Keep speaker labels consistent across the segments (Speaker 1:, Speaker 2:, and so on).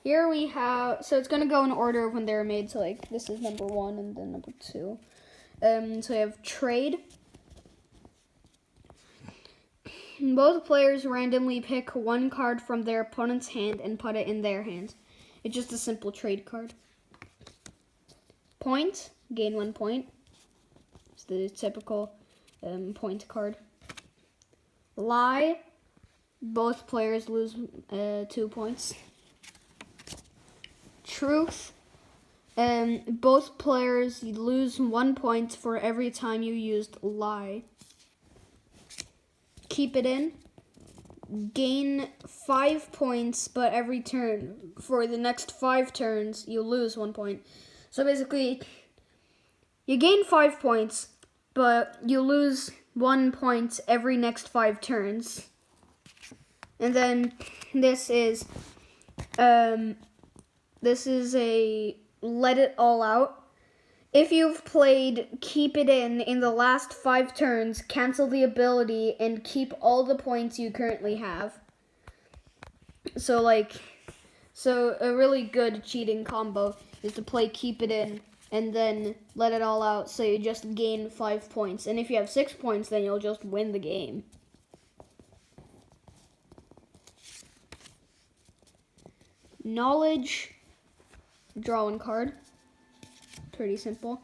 Speaker 1: here we have, so it's going to go in order of when they were made. So, like, this is number 1 and then number 2. So we have trade. Both players randomly pick one card from their opponent's hand and put it in their hand. It's just a simple trade card. Point, gain 1 point. It's the typical point card. Lie, both players lose 2 points. Truth, both players lose 1 point for every time you used lie. Keep it in, gain 5 points, but every turn for the next 5 turns you lose 1 point. So basically, you gain 5 points, but you lose 1 point every next 5 turns. And then this is a let it all out. If you've played keep it in the last 5 turns, cancel the ability and keep all the points you currently have. So a really good cheating combo is to play keep it in and then let it all out, so you just gain 5 points. And if you have 6 points, then you'll just win the game. Knowledge, draw 1 card. Pretty simple.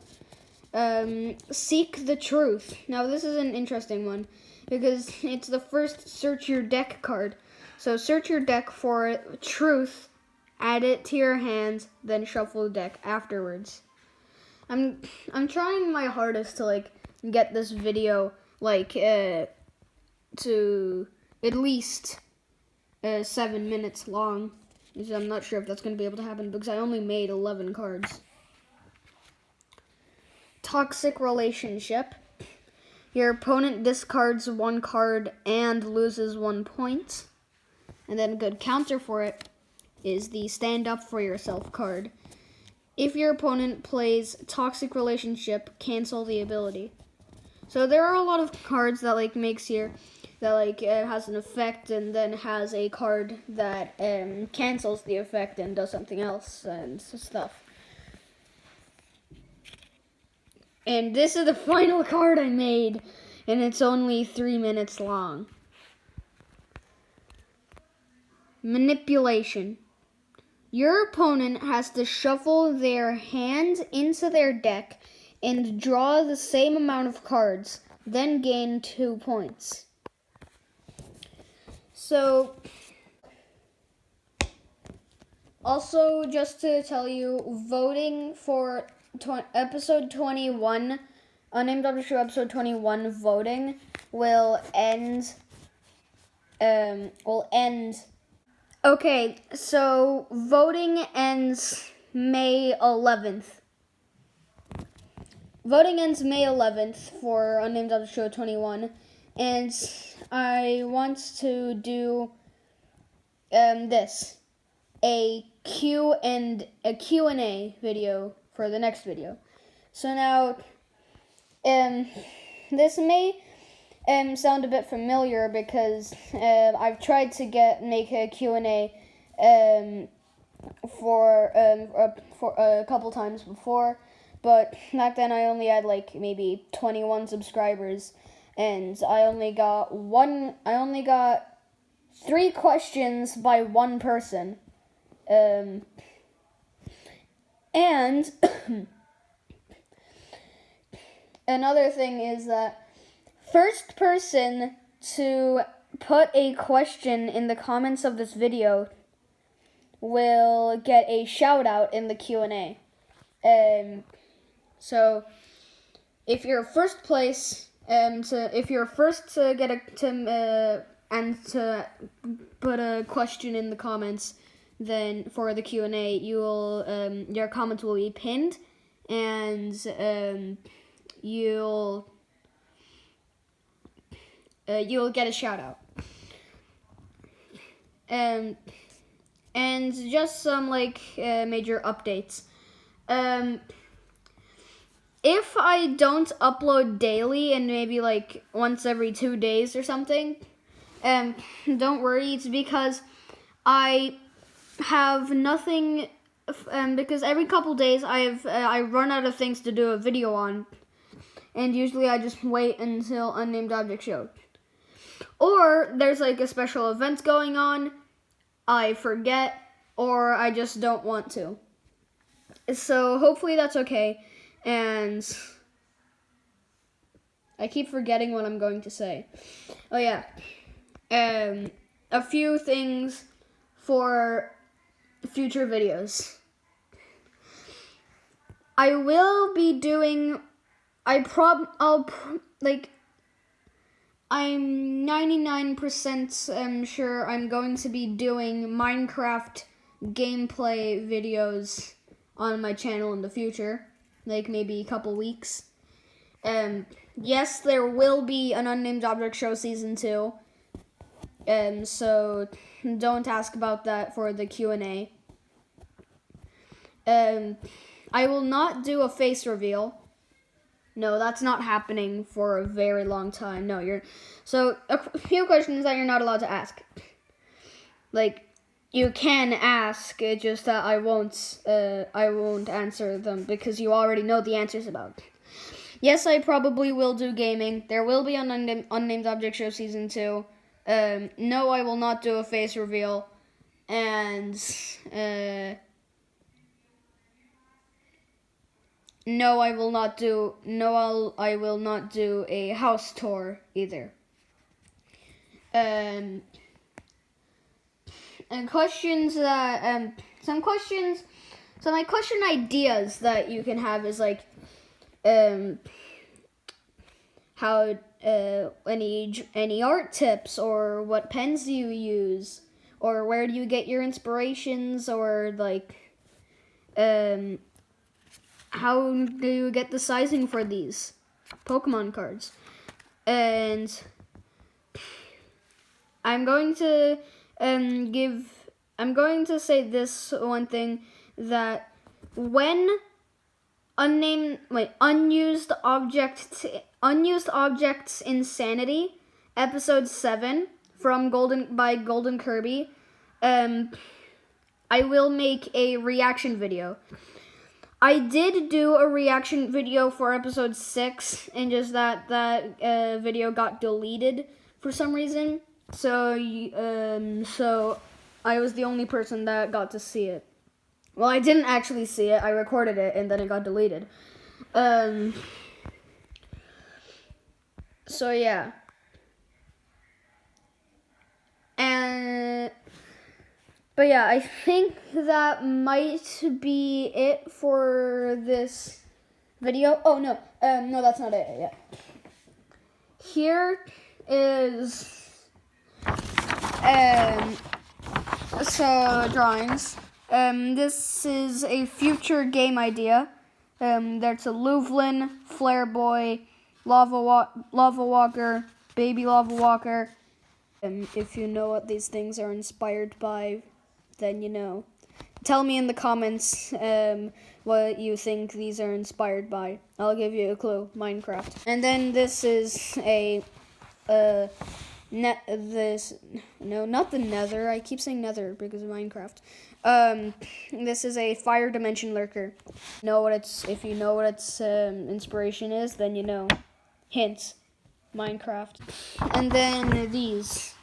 Speaker 1: Seek the truth. Now this is an interesting one because it's the first search your deck card. So search your deck for truth, add it to your hand, then shuffle the deck afterwards. I'm trying my hardest to get this video to at least 7 minutes long. I'm not sure if that's going to be able to happen because I only made 11 cards. Toxic relationship. Your opponent discards 1 card and loses 1 point. And then a good counter for it is the stand up for yourself card. If your opponent plays toxic relationship, cancel the ability. So there are a lot of cards that makes here that has an effect and then has a card that cancels the effect and does something else and stuff. And this is the final card I made, and it's only 3 minutes long. Manipulation. Your opponent has to shuffle their hand into their deck and draw the same amount of cards, then gain 2 points. So, also just to tell you, voting for episode 21, Unnamed Doctor Show episode 21 voting will end. Okay, so voting ends May 11th. Voting ends May 11th for Unnamed Doctor Show 21, and I want to do a Q&A video for the next video. So now, this may sound a bit familiar because I've tried to make a Q&A for a couple times before, but back then I only had maybe 21 subscribers, and I only got 3 questions by 1 person. And another thing is that first person to put a question in the comments of this video will get a shout out in the Q&A. So if you're first place, if you're first to get to put a question in the comments, then for the Q&A, your comment will be pinned, and you'll get a shout out. And just some major updates. If I don't upload daily and maybe once every 2 days or something, don't worry. It's because I have nothing, because every couple days I run out of things to do a video on, and usually I just wait until Unnamed Object Show. Or there's like a special event going on, I forget, or I just don't want to. So hopefully that's okay, and I keep forgetting what I'm going to say. Oh yeah, a few things for future videos. I will be doing, I'm 99% sure I'm going to be doing Minecraft gameplay videos on my channel in the future, like maybe a couple weeks. Yes, there will be an Unnamed Object Show Season 2, so don't ask about that for the Q&A. I will not do a face reveal. No, that's not happening for a very long time. No, so a few questions that you're not allowed to ask. Like, you can ask, it's just that I won't answer them because you already know the answers about. Yes, I probably will do gaming. There will be an Unnamed Object Show Season 2. No, I will not do a face reveal. And, no, I will not do a house tour either. And questions that, some my question ideas that you can have is like, how, any art tips, or what pens do you use, or where do you get your inspirations, or like, how do you get the sizing for these Pokemon cards? And I'm going to say this one thing, that when Unused Objects Insanity, episode 7 from Golden Kirby, I will make a reaction video. I did do a reaction video for episode 6, and just that video got deleted for some reason. So I was the only person that got to see it. Well, I didn't actually see it. I recorded it, and then it got deleted. So yeah. But yeah, I think that might be it for this video. Oh, no, that's not it yet. Here is, so drawings. This is a future game idea. There's a Louvlin, Flare Boy, Lava Walker, Baby Lava Walker. If you know what these things are inspired by, then you know. Tell me in the comments what you think these are inspired by. I'll give you a clue. Minecraft. And then this is a not the Nether. I keep saying Nether because of Minecraft. This is a Fire Dimension Lurker. If you know what its inspiration is, then you know. Hint: Minecraft. And then these.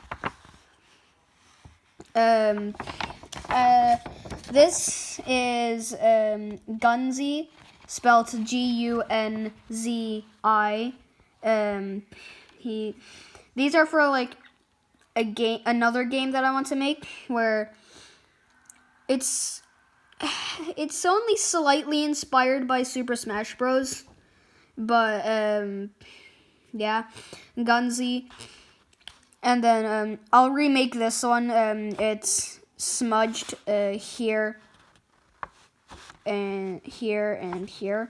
Speaker 1: This is Gunzi, spelled Gunzi. These are for like another game that I want to make, where it's only slightly inspired by Super Smash Bros. But yeah, Gunzi. And then I'll remake this one. It's smudged here and here and here.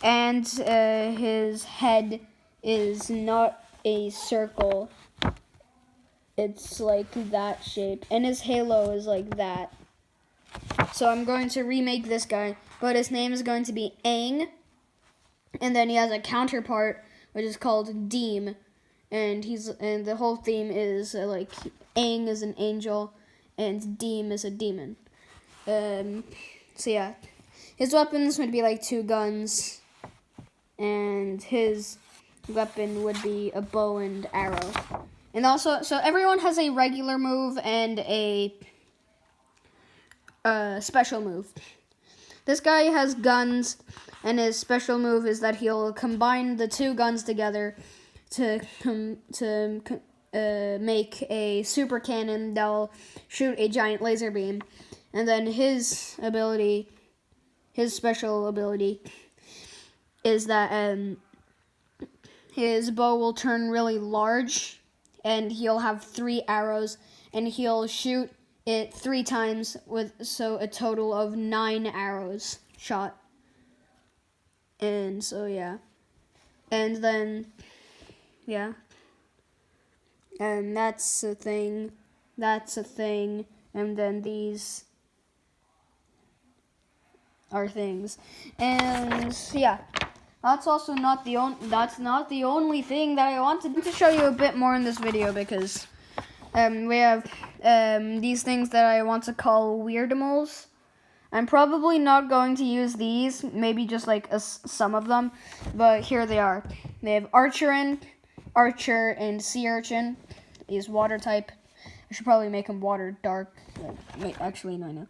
Speaker 1: And his head is not a circle. It's like that shape. And his halo is like that. So I'm going to remake this guy. But his name is going to be Aang. And then he has a counterpart, which is called Deem. And the whole theme is like Aang is an angel, and Deem is a demon. So yeah, his weapons would be like 2 guns, and his weapon would be a bow and arrow. And also, so everyone has a regular move and a special move. This guy has guns, and his special move is that he'll combine the 2 guns together to make a super cannon that'll shoot a giant laser beam. And then his special ability is that his bow will turn really large, and he'll have 3 arrows, and he'll shoot it 3 times so a total of 9 arrows shot. And so yeah, and then yeah, and that's a thing, and then these are things, and yeah. That's also not the only thing that I wanted to show you a bit more in this video, because we have these things that I want to call Weirdimals. I'm probably not going to use these, maybe just like some of them, but here they are. They have Archer, and Sea Urchin. He's water type. I should probably make him water dark. Wait, actually, no, I know.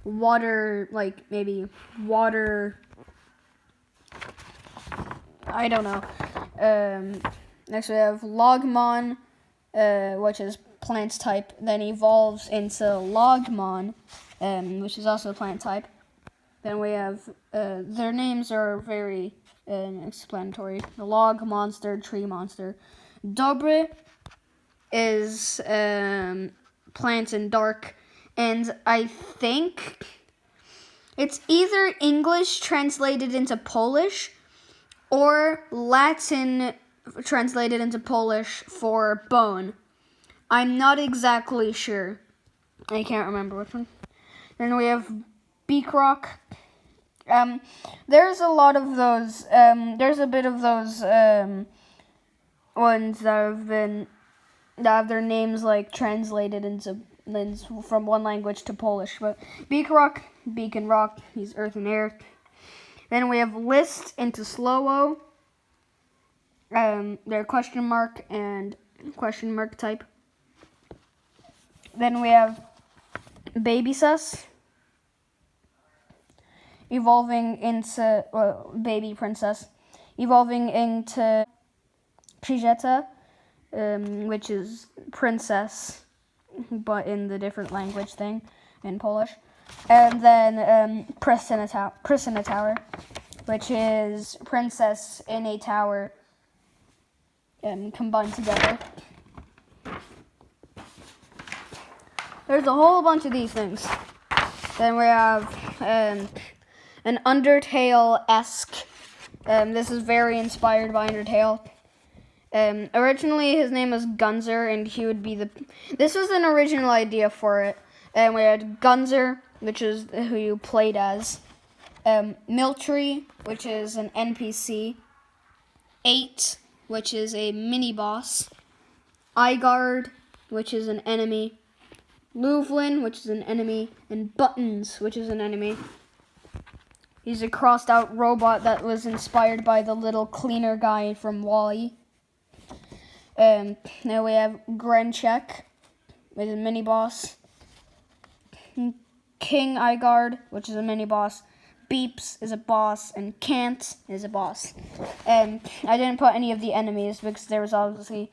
Speaker 1: Water, like maybe water. I don't know. Next we have Logmon, which is plant type, then evolves into Logmon, which is also plant type. Then we have, their names are very explanatory. The Log Monster, Tree Monster. Dobre is plant and dark, and I think it's either English translated into Polish or Latin translated into Polish for bone. I'm not exactly sure. I can't remember which one. Then we have Beakrock. There's a lot of those. There's a bit of those ones that have their names like translated from one language to Polish. But Beakrock, Beak and Rock. He's earth and air. Then we have List into Slow-O. They're question mark and question mark type. Then we have Baby Sus, evolving into Baby Princess, evolving into Przyjeta, which is princess, but in the different language thing in Polish. And then Priss in a Tower, which is princess in a tower combined together. There's a whole bunch of these things. Then we have an Undertale-esque. This is very inspired by Undertale. Originally, his name was Gunzer, and he would be this was an original idea for it. And we had Gunzer, which is who you played as. Miltree, which is an NPC. 8, which is a mini-boss. Igard, which is an enemy. Louvlin, which is an enemy. And Buttons, which is an enemy. He's a crossed-out robot that was inspired by the little cleaner guy from WALL-E. Now we have Grenchek, which is a mini-boss. King Igard, which is a mini-boss. Beeps is a boss, and Cant is a boss. I didn't put any of the enemies because there was obviously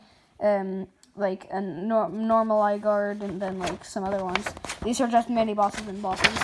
Speaker 1: like a normal Igard and then like some other ones. These are just mini-bosses and bosses.